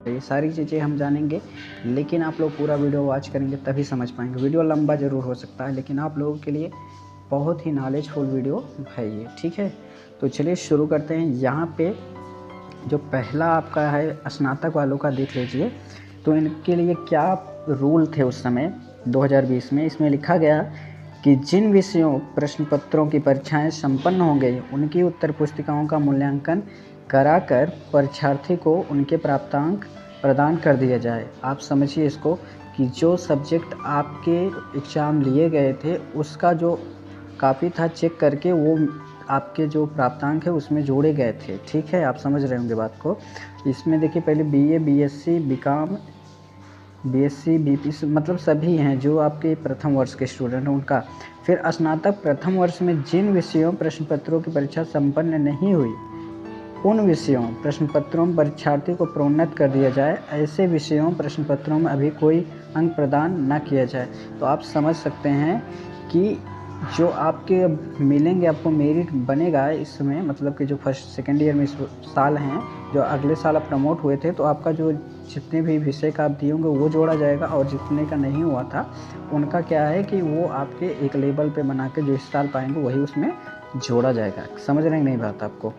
ये सारी चीज़ें हम जानेंगे, लेकिन आप लोग पूरा वीडियो वॉच करेंगे तभी समझ पाएंगे। वीडियो लंबा ज़रूर हो सकता है, लेकिन आप लोगों के लिए बहुत ही नॉलेजफुल वीडियो है ये, ठीक है। तो चलिए शुरू करते हैं। यहाँ पे जो पहला आपका है स्नातक वालों का देख लीजिए, तो इनके लिए क्या रूल थे उस समय 2020 में। इसमें लिखा गया कि जिन विषयों प्रश्न पत्रों की परीक्षाएं संपन्न हो गई उनकी उत्तर पुस्तिकाओं का मूल्यांकन कराकर परीक्षार्थी को उनके प्राप्तांक प्रदान कर दिया जाए। आप समझिए इसको कि जो सब्जेक्ट आपके एग्ज़ाम लिए गए थे उसका जो कापी था चेक करके वो आपके जो प्राप्तांक है उसमें जोड़े गए थे, ठीक है। आप समझ रहे होंगे बात को। इसमें देखिए पहले BA, BSc, BCom, BSc, BPC मतलब सभी हैं जो आपके प्रथम वर्ष के स्टूडेंट हैं उनका। फिर स्नातक प्रथम वर्ष में जिन विषयों प्रश्न पत्रों की परीक्षा संपन्न नहीं हुई उन विषयों प्रश्न पत्रों में परीक्षार्थी को प्रोन्नत कर दिया जाए। ऐसे विषयों प्रश्न पत्रों में अभी कोई अंक प्रदान न किया जाए। तो आप समझ सकते हैं कि जो आपके मिलेंगे, आपको मेरिट बनेगा इसमें, मतलब कि जो फर्स्ट सेकेंड ईयर में इस साल हैं, जो अगले साल आप प्रमोट हुए थे, तो आपका जो जितने भी विषय का आप दिए होंगे वो जोड़ा जाएगा, और जितने का नहीं हुआ था उनका क्या है कि वो आपके एक लेवल पे बना के जो इस साल पाएंगे वही उसमें जोड़ा जाएगा। समझ रहे हैं नहीं बात आपको।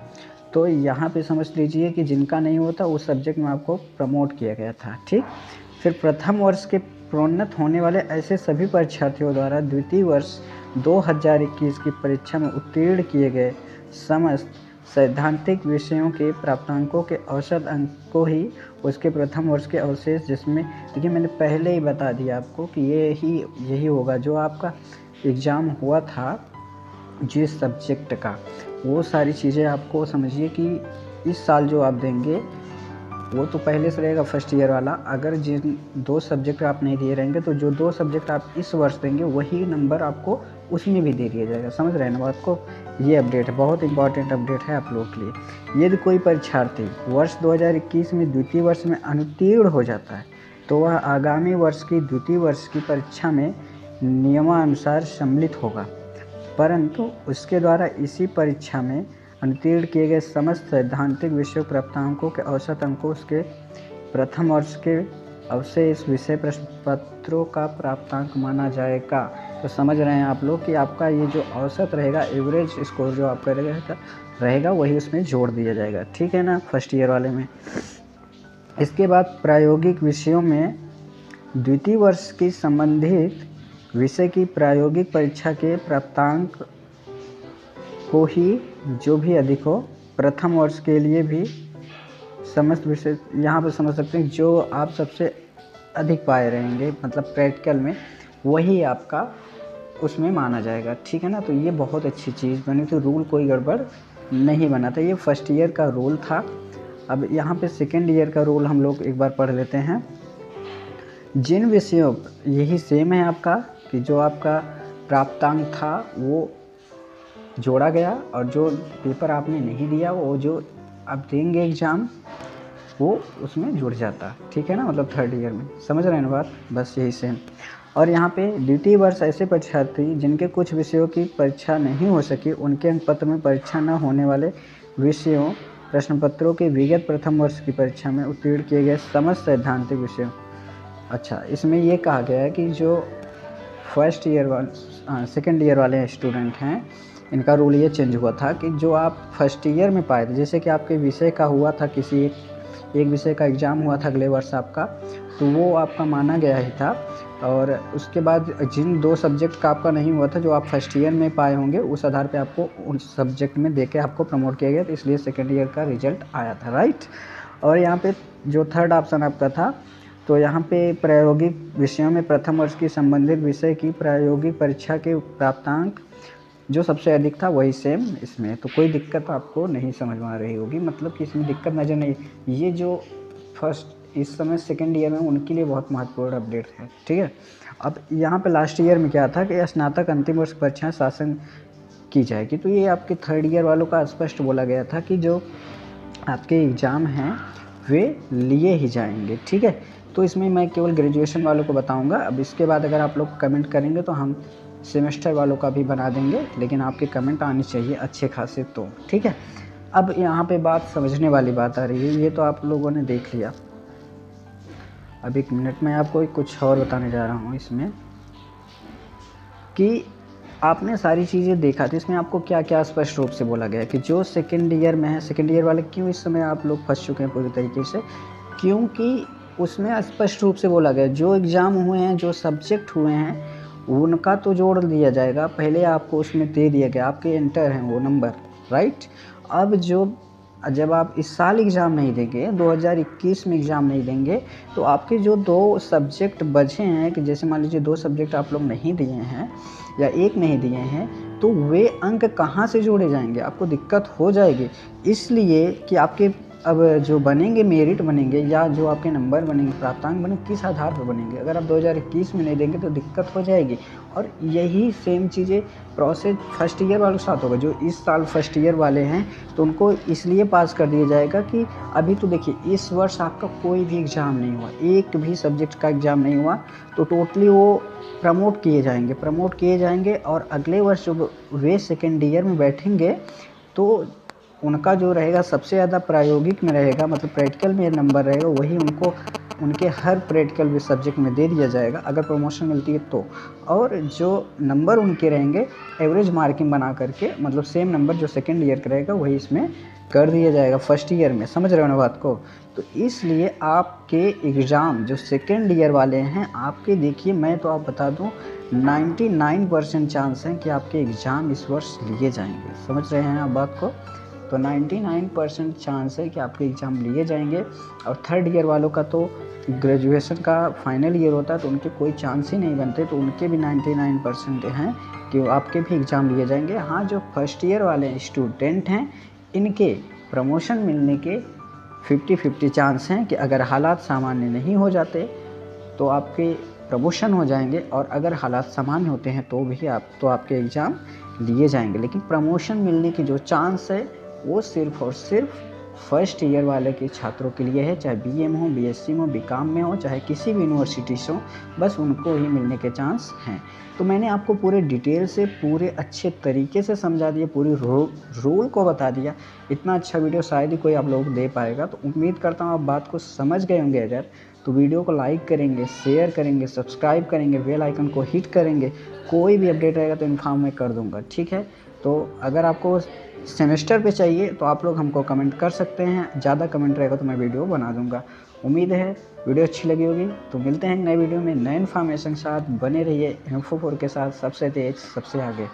तो यहाँ पे समझ लीजिए कि जिनका नहीं होता उस सब्जेक्ट में आपको प्रमोट किया गया था, ठीक। फिर प्रथम वर्ष के प्रोन्नत होने वाले ऐसे सभी परीक्षार्थियों द्वारा द्वितीय वर्ष 2021 की परीक्षा में उत्तीर्ण किए गए समस्त सैद्धांतिक विषयों के प्राप्तांकों के औसत अंक को ही उसके प्रथम वर्ष के अवशेष, जिसमें देखिए मैंने पहले ही बता दिया आपको कि यही होगा जो आपका एग्ज़ाम हुआ था जिस सब्जेक्ट का, वो सारी चीज़ें आपको समझिए कि इस साल जो आप देंगे वो तो पहले से रहेगा फर्स्ट ईयर वाला। अगर जिन 2 सब्जेक्ट आप नहीं दिए रहेंगे तो जो 2 सब्जेक्ट आप इस वर्ष देंगे वही नंबर आपको उसमें भी दे दिया जाएगा। समझ रहे हैं ना बात को। ये अपडेट है, बहुत इंपॉर्टेंट अपडेट है आप लोगों के लिए। यदि कोई परीक्षार्थी वर्ष 2021 में द्वितीय वर्ष में अनुत्तीर्ण हो जाता है तो वह आगामी वर्ष की द्वितीय वर्ष की परीक्षा में नियमानुसार सम्मिलित होगा, परंतु उसके द्वारा इसी परीक्षा में अनुत्तीर्ण किए गए समस्त सैद्धांतिक विषय प्राप्तांकों के औसत अंकों उसके प्रथम वर्ष के अवशेष विषय प्रश्न पत्रों का प्राप्तांक माना जाएगा। तो समझ रहे हैं आप लोग कि आपका ये जो औसत रहेगा, एवरेज स्कोर जो आपका रहेगा वही उसमें जोड़ दिया जाएगा, ठीक है ना, फर्स्ट ईयर वाले में। इसके बाद प्रायोगिक विषयों में द्वितीय वर्ष की संबंधित विषय की प्रायोगिक परीक्षा के प्राप्तांक को ही जो भी अधिक हो प्रथम वर्ष के लिए भी समस्त विषय, यहाँ पर समझ सकते हैं जो आप सबसे अधिक पाए रहेंगे मतलब प्रैक्टिकल में, वही आपका उसमें माना जाएगा, ठीक है ना। तो ये बहुत अच्छी चीज़ बनी थी, रूल कोई गड़बड़ नहीं बना था। ये फर्स्ट ईयर का रूल था। अब यहाँ पे सेकेंड ईयर का रूल हम लोग एक बार पढ़ लेते हैं। जिन विषयों, यही सेम है आपका कि जो आपका प्राप्तांक था वो जोड़ा गया, और जो पेपर आपने नहीं दिया वो जो आप देंगे एग्ज़ाम वो उसमें जुड़ जाता, ठीक है ना, मतलब थर्ड ईयर में। समझ रहे हैं ना बात, बस यही सेम। और यहाँ पे द्वितीय वर्ष ऐसे परीक्षार्थी जिनके कुछ विषयों की परीक्षा नहीं हो सकी उनके अंक पत्र में परीक्षा न होने वाले विषयों प्रश्न पत्रों के विगत प्रथम वर्ष की परीक्षा में उत्तीर्ण किए गए समस्त सैद्धांतिक विषयों। अच्छा, इसमें ये कहा गया है कि जो फर्स्ट ईयर वाले सेकेंड ईयर वाले स्टूडेंट हैं इनका रूल ये चेंज हुआ था कि जो आप फर्स्ट ईयर में पाए थे, जैसे कि आपके विषय का हुआ था, किसी एक विषय का एग्ज़ाम हुआ था अगले वर्ष आपका, तो वो आपका माना गया ही था। और उसके बाद जिन 2 सब्जेक्ट का आपका नहीं हुआ था जो आप फर्स्ट ईयर में पाए होंगे उस आधार पे आपको उस सब्जेक्ट में देके आपको प्रमोट किया गया, तो इसलिए सेकेंड ईयर का रिजल्ट आया था, राइट। और यहाँ पे जो थर्ड ऑप्शन आपका था, तो यहाँ पे प्रायोगिक विषयों में प्रथम वर्ष की संबंधित विषय की प्रायोगिक परीक्षा के प्राप्तांक जो सबसे अधिक था वही सेम इसमें। तो कोई दिक्कत आपको नहीं समझ में आ रही होगी, मतलब कि इसमें दिक्कत नज़र नहीं। ये जो फर्स्ट इस समय सेकेंड ईयर में उनके लिए बहुत महत्वपूर्ण अपडेट है, ठीक है। अब यहाँ पे लास्ट ईयर में क्या था कि स्नातक अंतिम वर्ष परीक्षाएं शासन की जाएगी, तो ये आपके थर्ड ईयर वालों का स्पष्ट बोला गया था कि जो आपके एग्ज़ाम हैं वे लिए ही जाएंगे, ठीक है। तो इसमें मैं केवल ग्रेजुएशन वालों को बताऊँगा। अब इसके बाद अगर आप लोग कमेंट करेंगे तो हम सेमेस्टर वालों का भी बना देंगे, लेकिन आपके कमेंट आने चाहिए अच्छे खासे, तो ठीक है। अब यहाँ पे बात समझने वाली बात आ रही है, ये तो आप लोगों ने देख लिया अब 1 मिनट में आपको कुछ और बताने जा रहा हूँ इसमें कि आपने सारी चीज़ें देखा तो इसमें आपको क्या क्या स्पष्ट रूप से बोला गया है कि जो सेकेंड ईयर में है, सेकेंड ईयर वाले क्यों इस समय आप लोग फंस चुके हैं पूरी तरीके से, क्योंकि उसमें स्पष्ट रूप से बोला गया जो एग्ज़ाम हुए हैं, जो सब्जेक्ट हुए हैं, उनका तो जोड़ दिया जाएगा। पहले आपको उसमें दे दिया गया, आपके एंटर हैं वो नंबर, राइट। अब जब आप इस साल एग्ज़ाम नहीं देंगे, 2021 में एग्ज़ाम नहीं देंगे, तो आपके जो 2 सब्जेक्ट बचे हैं, कि जैसे मान लीजिए 2 सब्जेक्ट आप लोग नहीं दिए हैं या 1 नहीं दिए हैं, तो वे अंक कहाँ से जोड़े जाएंगे, आपको दिक्कत हो जाएगी। इसलिए कि आपके अब जो बनेंगे, मेरिट बनेंगे या जो आपके नंबर बनेंगे, प्राप्तांक बनेंगे, किस आधार पर बनेंगे। अगर आप 2021 में नहीं देंगे तो दिक्कत हो जाएगी। और यही सेम चीज़ें प्रोसेस फर्स्ट ईयर वालों के साथ होगा। जो इस साल फर्स्ट ईयर वाले हैं तो उनको इसलिए पास कर दिया जाएगा कि अभी तो देखिए इस वर्ष आपका कोई भी एग्ज़ाम नहीं हुआ, एक भी सब्जेक्ट का एग्ज़ाम नहीं हुआ, तो टोटली वो प्रमोट किए जाएंगे और अगले वर्ष जब वे सेकेंड ईयर में बैठेंगे तो उनका जो रहेगा सबसे ज़्यादा प्रायोगिक में रहेगा, मतलब प्रैक्टिकल में नंबर रहेगा, वही उनको उनके हर प्रैक्टिकल भी सब्जेक्ट में दे दिया जाएगा अगर प्रमोशन मिलती है तो। और जो नंबर उनके रहेंगे एवरेज मार्किंग बना करके, मतलब सेम नंबर जो सेकेंड ईयर का रहेगा वही इसमें कर दिया जाएगा फर्स्ट ईयर में। समझ रहे हो ना बात को। तो इसलिए आपके एग्ज़ाम जो सेकेंड ईयर वाले हैं आपके, देखिए मैं तो आप बता दूं 99% चांस हैं कि आपके एग्ज़ाम इस वर्ष लिए जाएंगे। समझ रहे हैं आप बात को। तो 99% चांस है कि आपके एग्ज़ाम लिए जाएंगे। और थर्ड ईयर वालों का तो ग्रेजुएशन का फाइनल ईयर होता है तो उनके कोई चांस ही नहीं बनते, तो उनके भी 99% हैं कि आपके भी एग्ज़ाम लिए जाएंगे। हाँ, जो फर्स्ट ईयर वाले स्टूडेंट हैं इनके प्रमोशन मिलने के 50-50 चांस हैं कि अगर हालात सामान्य नहीं हो जाते तो आपके प्रमोशन हो जाएंगे, और अगर हालात सामान्य होते हैं तो भी आपके एग्ज़ाम लिए जाएंगे। लेकिन प्रमोशन मिलने की जो चांस है वो सिर्फ़ और सिर्फ फर्स्ट ईयर वाले के छात्रों के लिए है, चाहे बीएम हो, बीएससी हो, बीकॉम में हो, चाहे किसी भी यूनिवर्सिटी से हो, बस उनको ही मिलने के चांस हैं। तो मैंने आपको पूरे डिटेल से, पूरे अच्छे तरीके से समझा दिया, पूरी रूल को बता दिया। इतना अच्छा वीडियो शायद ही कोई आप लोग दे पाएगा। तो उम्मीद करता हूँ आप बात को समझ गए होंगे। अगर तो वीडियो को लाइक करेंगे, शेयर करेंगे, सब्सक्राइब करेंगे, बेल आइकन को हिट करेंगे। कोई भी अपडेट रहेगा तो इन्फॉर्म मैं कर दूँगा, ठीक है। तो अगर आपको सेमेस्टर पे चाहिए तो आप लोग हमको कमेंट कर सकते हैं, ज़्यादा कमेंट रहेगा तो मैं वीडियो बना दूंगा। उम्मीद है वीडियो अच्छी लगी होगी। तो मिलते हैं नए वीडियो में नए इन्फॉर्मेशन के साथ। बने रहिए इन्फो4 के साथ, सबसे तेज सबसे आगे।